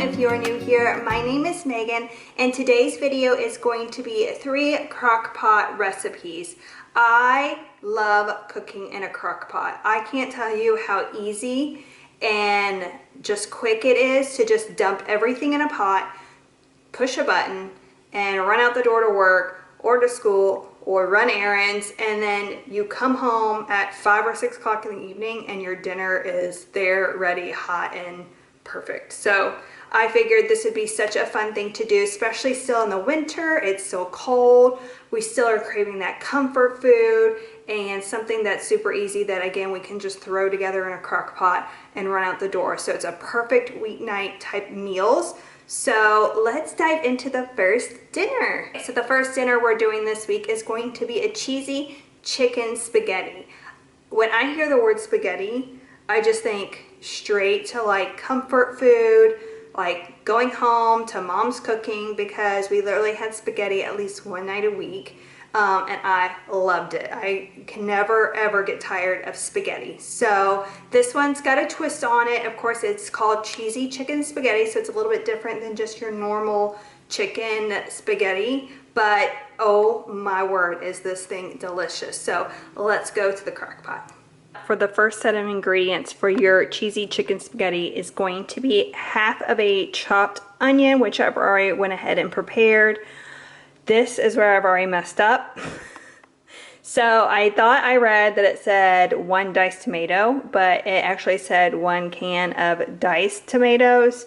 if you're new here. My name is Megan and today's video is going to be 3 crock-pot recipes. I love cooking in a crock-pot. I can't tell you how easy and just quick it is to just dump everything in a pot, push a button, and run out the door to work or to school or run errands, and then you come home at 5 or 6 o'clock in the evening and your dinner is there, ready, hot, and perfect. So I figured this would be such a fun thing to do, especially still in the winter. It's so cold. We still are craving that comfort food and something that's super easy that, again, we can just throw together in a crock pot and run out the door. So it's a perfect weeknight type meals. So let's dive into the first dinner. So the first dinner we're doing this week is going to be a cheesy chicken spaghetti. When I hear the word spaghetti, I just think straight to like comfort food, like going home to mom's cooking, because we literally had spaghetti at least one night a week. And I loved it. I can never ever get tired of spaghetti. So this one's got a twist on it. Of course, it's called cheesy chicken spaghetti, so it's a little bit different than just your normal chicken spaghetti. But oh my word, is this thing delicious. So let's go to the crock pot. For the first set of ingredients for your cheesy chicken spaghetti is going to be half of a chopped onion, which I've already went ahead and prepared. This is where I've already messed up. So I thought I read that it said 1 diced tomato, but it actually said 1 can of diced tomatoes.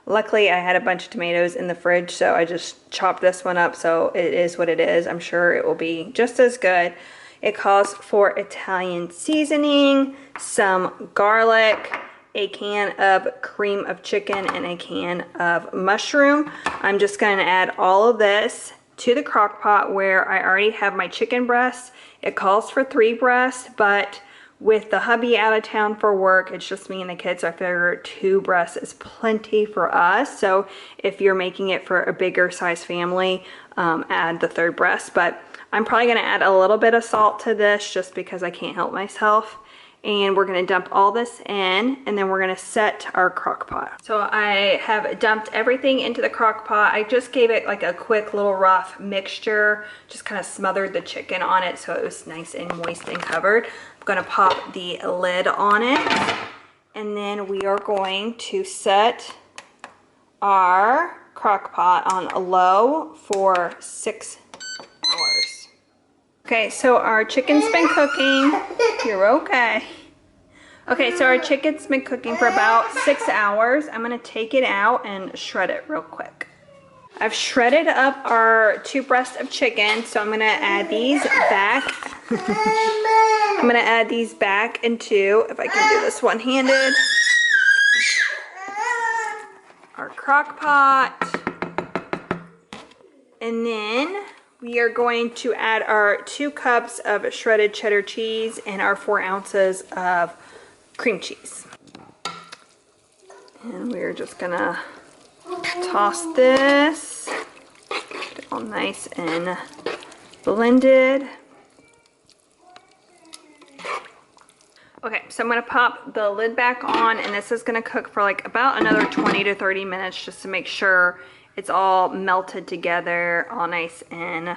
Luckily, I had a bunch of tomatoes in the fridge, so I just chopped this one up, so it is what it is. I'm sure it will be just as good. It calls for Italian seasoning, some garlic, a can of cream of chicken, and a can of mushroom. I'm just going to add all of this to the crock pot where I already have my chicken breasts. It calls for 3 breasts, but with the hubby out of town for work, it's just me and the kids, so I figure 2 breasts is plenty for us. So if you're making it for a bigger size family, add the 3rd breast. But I'm probably going to add a little bit of salt to this just because I can't help myself. And we're going to dump all this in, and then we're going to set our crock pot. So I have dumped everything into the crock pot. I just gave it like a quick little rough mixture, just kind of smothered the chicken on it so it was nice and moist and covered. I'm going to pop the lid on it, and then we are going to set our crock pot on low for 6 hours. Okay, so our chicken's been cooking. You're okay. Okay, so our chicken's been cooking for about 6 hours. I'm gonna take it out and shred it real quick. I've shredded up our 2 breasts of chicken, so I'm gonna add these back. I'm gonna add these back into, if I can do this one-handed, our crock pot. And then we are going to add our 2 cups of shredded cheddar cheese and our 4 ounces of cream cheese. And we're just gonna toss this, get it all nice and blended. Okay, so I'm gonna pop the lid back on, and this is gonna cook for like about another 20 to 30 minutes just to make sure it's all melted together, all nice and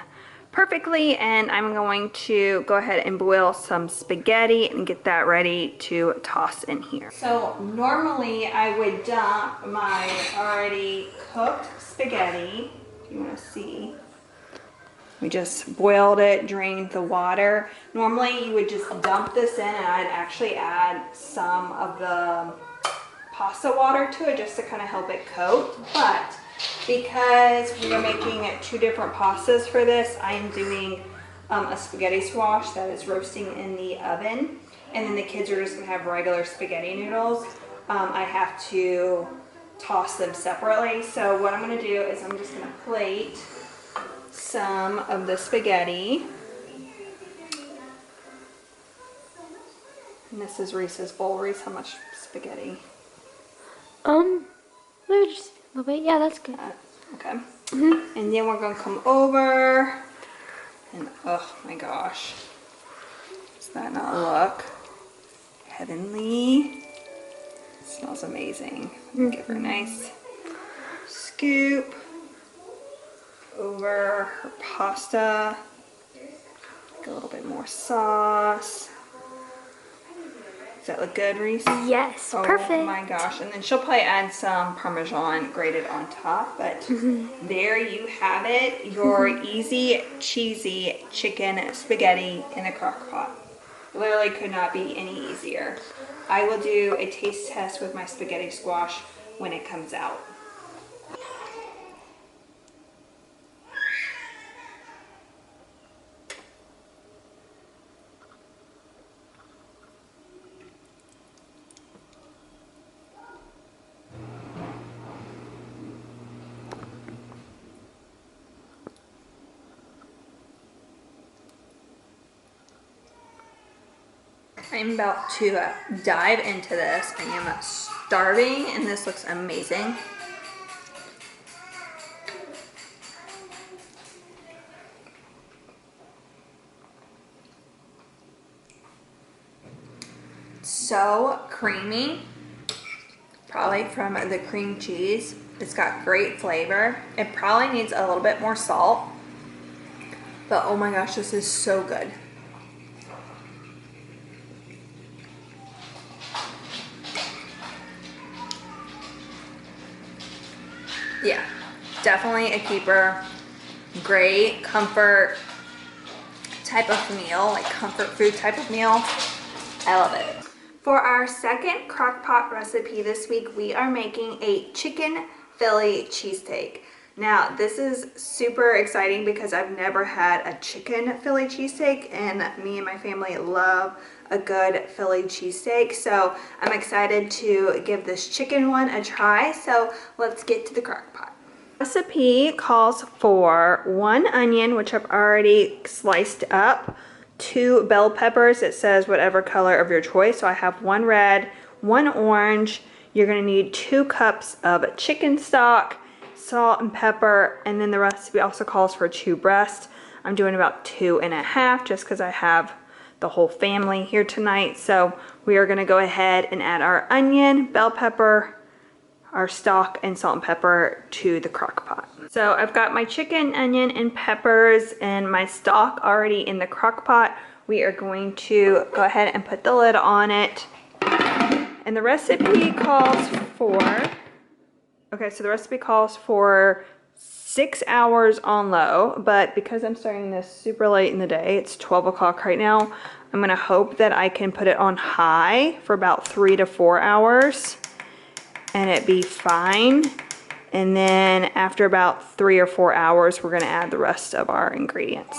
perfectly. And I'm going to go ahead and boil some spaghetti and get that ready to toss in here. So normally I would dump my already cooked spaghetti. If you want to see, we just boiled it, drained the water. Normally you would just dump this in, and I'd actually add some of the pasta water to it just to kind of help it coat. But because we are making 2 different pastas for this, I am doing a spaghetti squash that is roasting in the oven, and then the kids are just going to have regular spaghetti noodles. I have to toss them separately. So what I'm going to do is I'm just going to plate some of the spaghetti. And this is Reese's bowl. Reese, how much spaghetti? Maybe just a little bit. Yeah, that's good. Okay. And then we're going to come over, and oh my gosh, does that not look heavenly? It smells amazing. Give her a nice scoop over her pasta. A little bit more sauce. Does that look good, Reese? Yes, oh, perfect. Oh my gosh. And then she'll probably add some Parmesan grated on top. But there you have it. Your easy, cheesy chicken spaghetti in a crock pot. Literally could not be any easier. I will do a taste test with my spaghetti squash when it comes out. I'm about to dive into this. I am starving and this looks amazing. So creamy, probably from the cream cheese. It's got great flavor. It probably needs a little bit more salt, but oh my gosh, this is so good. Yeah, definitely a keeper. Great comfort type of meal, like comfort food type of meal. I love it. For our second crock pot recipe this week, we are making a chicken Philly cheesesteak. Now, this is super exciting because I've never had a chicken Philly cheesesteak, and me and my family love a good Philly cheesesteak. So I'm excited to give this chicken one a try. So let's get to the crock pot. Recipe calls for 1 onion, which I've already sliced up, 2 bell peppers. It says whatever color of your choice. So I have 1 red, 1 orange. You're gonna need 2 cups of chicken stock, salt and pepper, and then the recipe also calls for 2 breasts. I'm doing about 2.5 just because I have the whole family here tonight. So we are gonna go ahead and add our onion, bell pepper, our stock, and salt and pepper to the crock pot. So I've got my chicken, onion, and peppers and my stock already in the crock pot. We are going to go ahead and put the lid on it. And the recipe calls for, okay, so the recipe calls for 6 hours on low, but because I'm starting this super late in the day, it's 12 o'clock right now, I'm gonna hope that I can put it on high for about 3 to 4 hours and it be fine. And then after about 3 or 4 hours, we're gonna add the rest of our ingredients.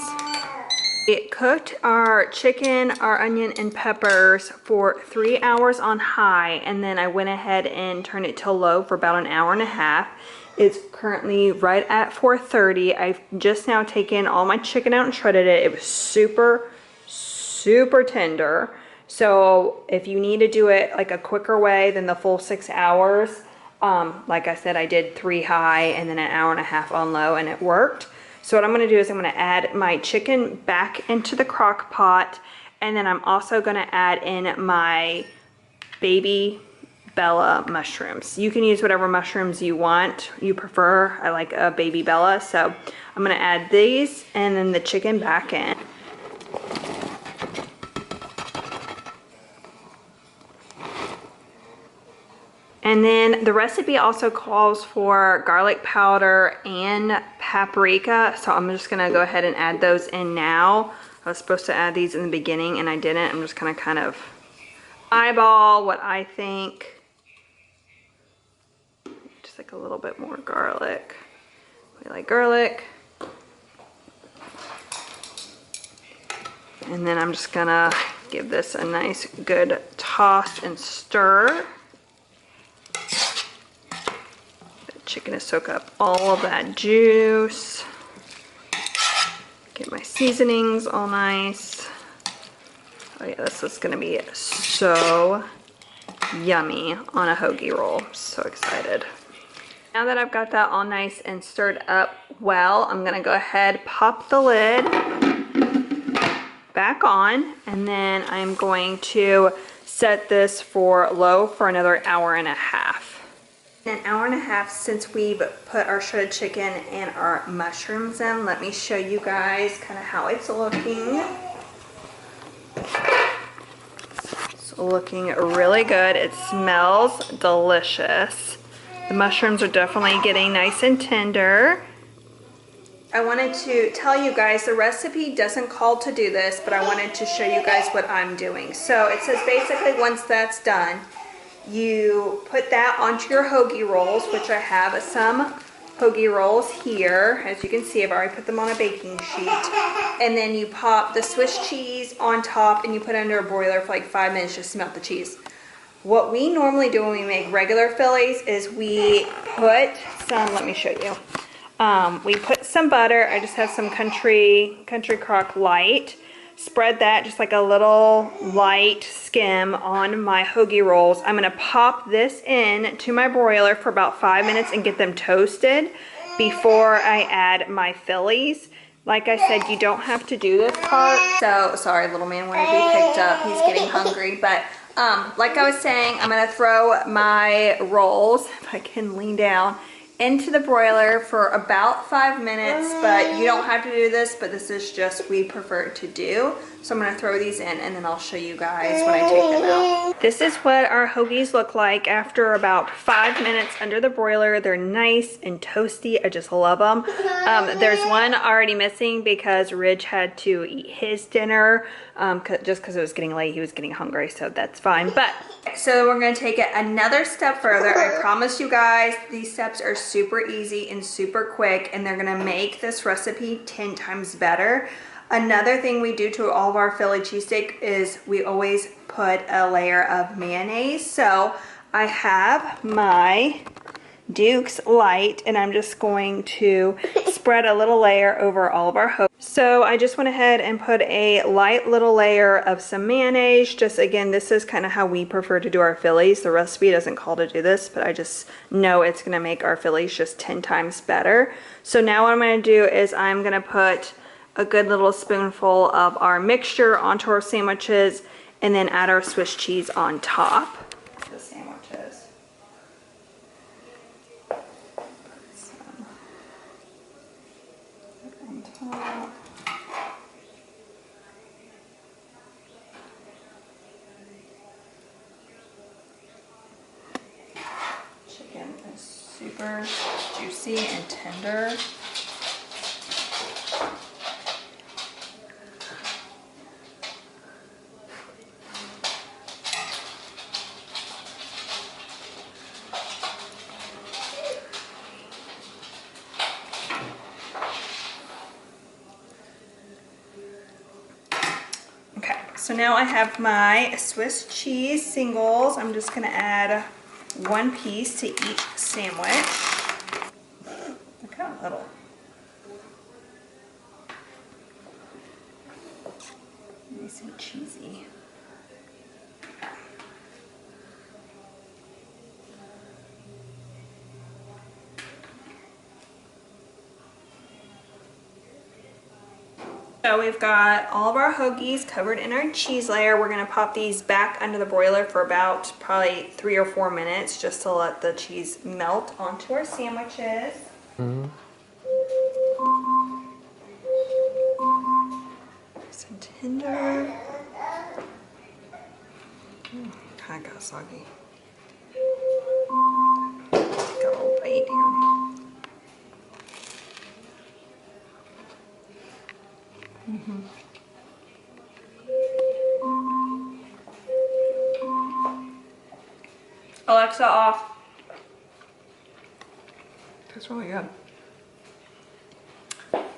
It cooked our chicken, our onion, and peppers for 3 hours on high, and then I went ahead and turned it to low for about 1.5 hours. It's currently right at 4:30. I've just now taken all my chicken out and shredded it. It was super, super tender. So if you need to do it like a quicker way than the full 6 hours, like I said, I did 3 high and then 1.5 hours on low, and it worked. So what I'm gonna do is I'm gonna add my chicken back into the crock pot, and then I'm also gonna add in my baby Bella mushrooms. You can use whatever mushrooms you want, you prefer. I like a baby Bella, so I'm gonna add these and then the chicken back in. And then the recipe also calls for garlic powder and paprika, so I'm just gonna go ahead and add those in now. I was supposed to add these in the beginning and I didn't. I'm just gonna kind of eyeball what I think. Just like a little bit more garlic. We like garlic. And then I'm just gonna give this a nice good toss and stir. Chicken to soak up all of that juice. Get my seasonings all nice. Oh yeah, this is gonna be so yummy on a hoagie roll. So excited. Now that I've got that all nice and stirred up well, I'm gonna go ahead, pop the lid back on, and then I'm going to set this for low for another 1.5 hours. An hour and a half since we've put our shredded chicken and our mushrooms in. Let me show you guys kind of how it's looking. It's looking really good. It smells delicious. The mushrooms are definitely getting nice and tender. I wanted to tell you guys the recipe doesn't call to do this, but I wanted to show you guys what I'm doing. So it says basically once that's done, you put that onto your hoagie rolls, which I have some hoagie rolls here. As you can see, I've already put them on a baking sheet. And then you pop the Swiss cheese on top and you put it under a broiler for like 5 minutes just to melt the cheese. What we normally do when we make regular Phillies is we put some, let me show you. We put some butter. I just have some Country Crock Light. Spread that just like a little light skim on my hoagie rolls. I'm gonna pop this in to my broiler for about 5 minutes and get them toasted before I add my Phillies. Like I said, you don't have to do this part. So, sorry, little man wanted to be picked up. He's getting hungry, but like I was saying, I'm gonna throw my rolls, if I can lean down, into the broiler for about 5 minutes, but you don't have to do this, but this is just we prefer to do. So I'm gonna throw these in and then I'll show you guys when I take them out. This is what our hoagies look like after about 5 minutes under the broiler. They're nice and toasty. I just love them. There's one already missing because Ridge had to eat his dinner just because it was getting late. He was getting hungry, so that's fine. But so we're gonna take it another step further. I promise you guys, these steps are super easy and super quick, and they're gonna make this recipe 10 times better. Another thing we do to all of our Philly cheesesteak is we always put a layer of mayonnaise. So I have my Duke's Light, and I'm just going to spread a little layer over all of our hoagies. So I just went ahead and put a light little layer of some mayonnaise. Just again, this is kind of how we prefer to do our Phillies. The recipe doesn't call to do this, but I just know it's going to make our Phillies just 10 times better. So now what I'm going to do is I'm going to put a good little spoonful of our mixture onto our sandwiches and then add our Swiss cheese on top. The sandwiches. Some on top. Chicken is super juicy and tender. So now I have my Swiss cheese singles. I'm just gonna add 1 piece to each sandwich. They're kind of little. Nice and cheesy. So we've got all of our hoagies covered in our cheese layer. We're gonna pop these back under the broiler for about probably 3 or 4 minutes just to let the cheese melt onto our sandwiches. Nice and tender. Kind of got soggy. Take a little bite here. Alexa off. That's really good.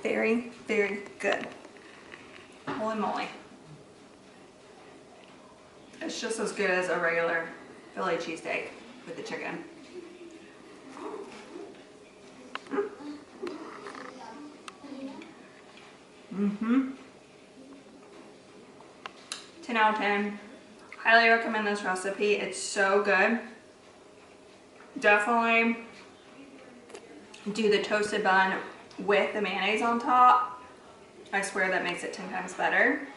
Very, very good. Holy moly. It's just as good as a regular Philly cheesesteak with the chicken. Mm-hmm. 10 out of 10. Highly recommend this recipe. It's so good. Definitely do the toasted bun with the mayonnaise on top. I swear that makes it 10 times better.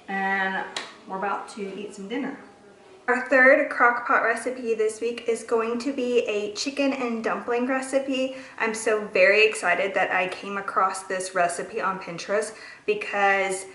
And we're about to eat some dinner. Our third crock pot recipe this week is going to be a chicken and dumpling recipe. I'm so very excited that I came across this recipe on Pinterest because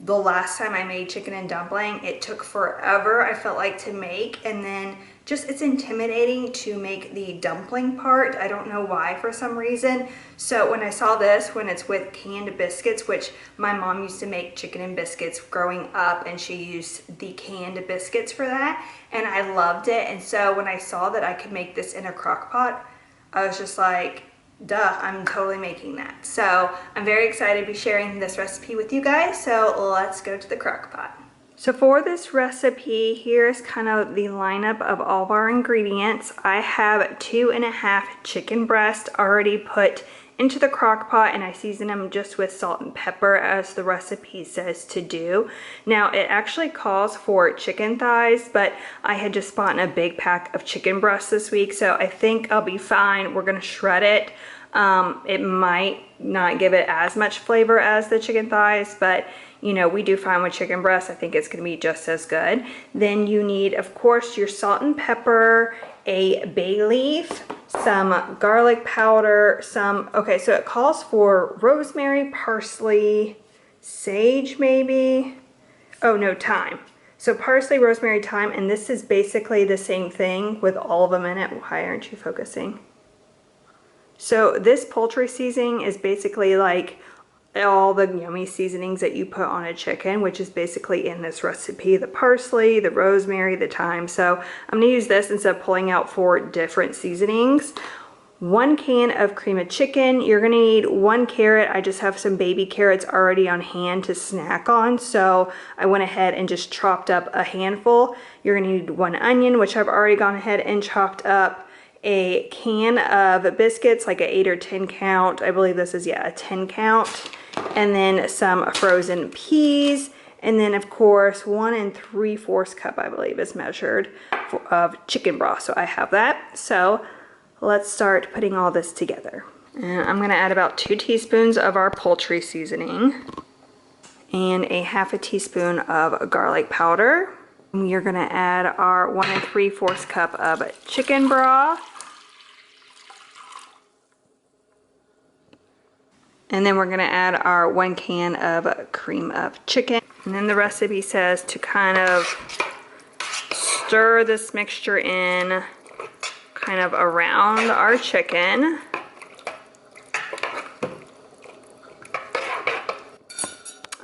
the last time I made chicken and dumpling, it took forever, I felt like, to make, and then just it's intimidating to make the dumpling part. I don't know why, for some reason. So when I saw this, when it's with canned biscuits, which my mom used to make chicken and biscuits growing up, and she used the canned biscuits for that, and I loved it. And so when I saw that I could make this in a crock pot, I was just like, duh, I'm totally making that. So I'm very excited to be sharing this recipe with you guys. So let's go to the crock pot. So for this recipe, here's kind of the lineup of all of our ingredients. I have 2.5 chicken breasts already put into the crock pot, and I season them just with salt and pepper as the recipe says to do. Now it actually calls for chicken thighs, but I had just bought a big pack of chicken breasts this week, so I think I'll be fine. We're gonna shred it. It might not give it as much flavor as the chicken thighs, but you know, we do fine with chicken breast. I think it's gonna be just as good. Then you need, of course, your salt and pepper, a bay leaf, some garlic powder, okay, so it calls for rosemary, parsley, sage maybe. Oh no, thyme. So parsley, rosemary, thyme, and this is basically the same thing with all of them in it. Why aren't you focusing? So this poultry seasoning is basically like all the yummy seasonings that you put on a chicken, which is basically in this recipe: the parsley, the rosemary, the thyme. So I'm gonna use this instead of pulling out 4 different seasonings. 1 can of cream of chicken. You're gonna need 1 carrot. I just have some baby carrots already on hand to snack on, so I went ahead and just chopped up a handful. You're gonna need 1 onion, which I've already gone ahead and chopped up. A can of biscuits, like a 8 or 10 count. I believe this is, yeah, a 10 count. And then some frozen peas. And then, of course, 1 3/4 cup, I believe, is measured of chicken broth. So I have that. So let's start putting all this together. And I'm going to add about 2 teaspoons of our poultry seasoning and a 1/2 teaspoon of garlic powder. You're going to add our 1 3/4 cup of chicken broth. And then we're going to add our 1 can of cream of chicken. And then the recipe says to kind of stir this mixture in kind of around our chicken.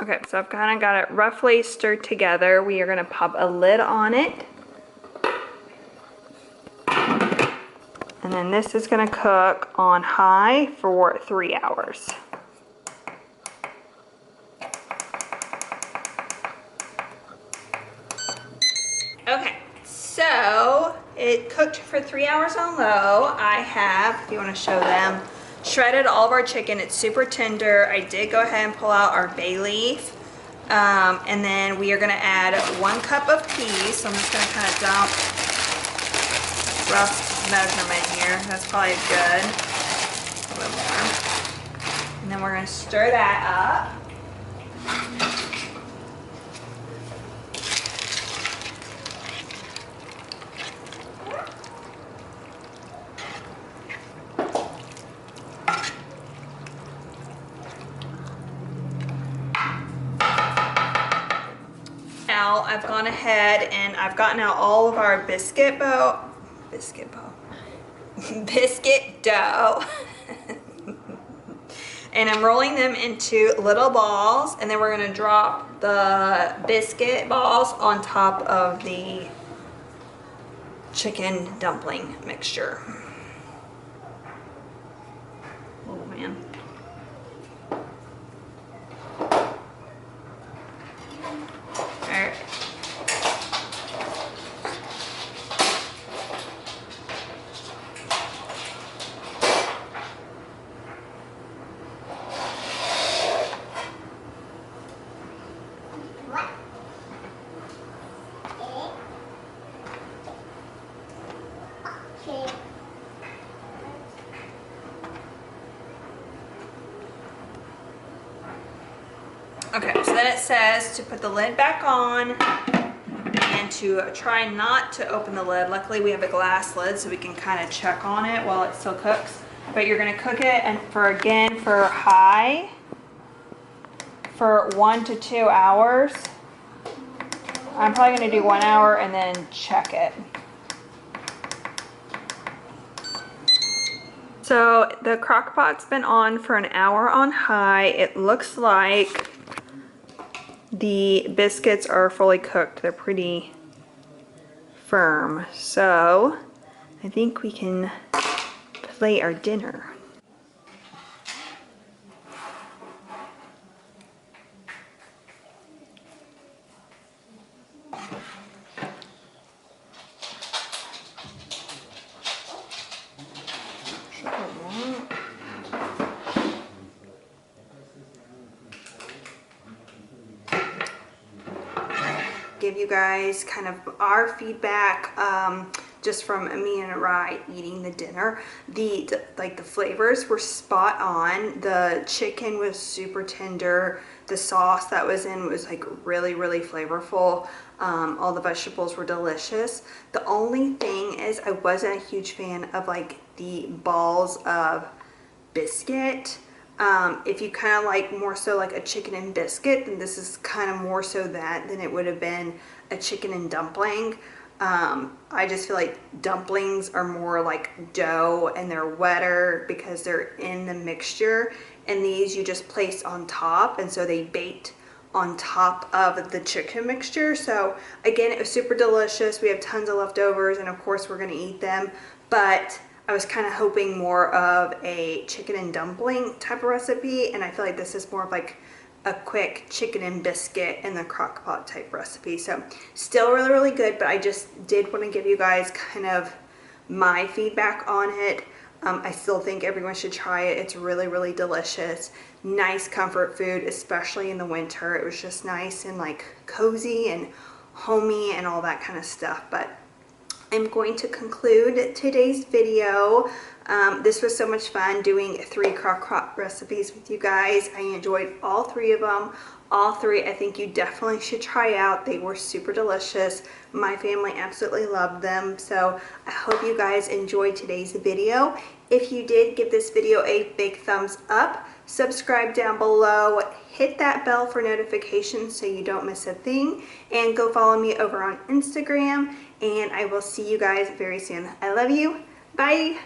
Okay, so I've kind of got it roughly stirred together. We are going to pop a lid on it. And then this is going to cook on high for 3 hours. Okay, so it cooked for 3 hours on low. I have, if you want to show them, shredded all of our chicken. It's super tender. I did go ahead and pull out our bay leaf. And then we are going to add 1 cup of peas. So I'm just going to kind of dump rough measurement here. That's probably good. A little bit more. And then we're going to stir that up. Now I've gone ahead and I've gotten out all of our biscuit dough. And I'm rolling them into little balls, and then we're going to drop the biscuit balls on top of the chicken dumpling mixture. Oh man. Alright. Okay, so then it says to put the lid back on and to try not to open the lid. Luckily we have a glass lid so we can kind of check on it while it still cooks. But you're gonna cook it and for high for 1 to 2 hours. I'm probably gonna do 1 hour and then check it. So the crock pot's been on for an hour on high. It looks like the biscuits are fully cooked. They're pretty firm. So I think we can plate our dinner. Give you guys kind of our feedback just from me and Rai eating the dinner. The flavors were spot on. The chicken was super tender. The sauce that was in was like really flavorful. All the vegetables were delicious. The only thing is I wasn't a huge fan of like the balls of biscuit. If you kind of like more so like a chicken and biscuit, then this is kind of more so that than it would have been a chicken and dumpling. I just feel like dumplings are more like dough and they're wetter because they're in the mixture, and these you just place on top, and so they bake on top of the chicken mixture. So again, it was super delicious. We have tons of leftovers and of course we're gonna eat them, but I was kind of hoping more of a chicken and dumpling type of recipe, and I feel like this is more of like a quick chicken and biscuit in the crock pot type recipe. So still really good, but I just did want to give you guys kind of my feedback on it. I still think everyone should try it. It's really delicious. Nice comfort food, especially in the winter. It was just nice and like cozy and homey and all that kind of stuff. But I'm going to conclude today's video. This was so much fun doing 3 crock pot recipes with you guys. I enjoyed all 3 of them. All 3 I think you definitely should try out. They were super delicious. My family absolutely loved them. So I hope you guys enjoyed today's video. If you did, give this video a big thumbs up. Subscribe down below. Hit that bell for notifications so you don't miss a thing. And go follow me over on Instagram. And I will see you guys very soon. I love you. Bye.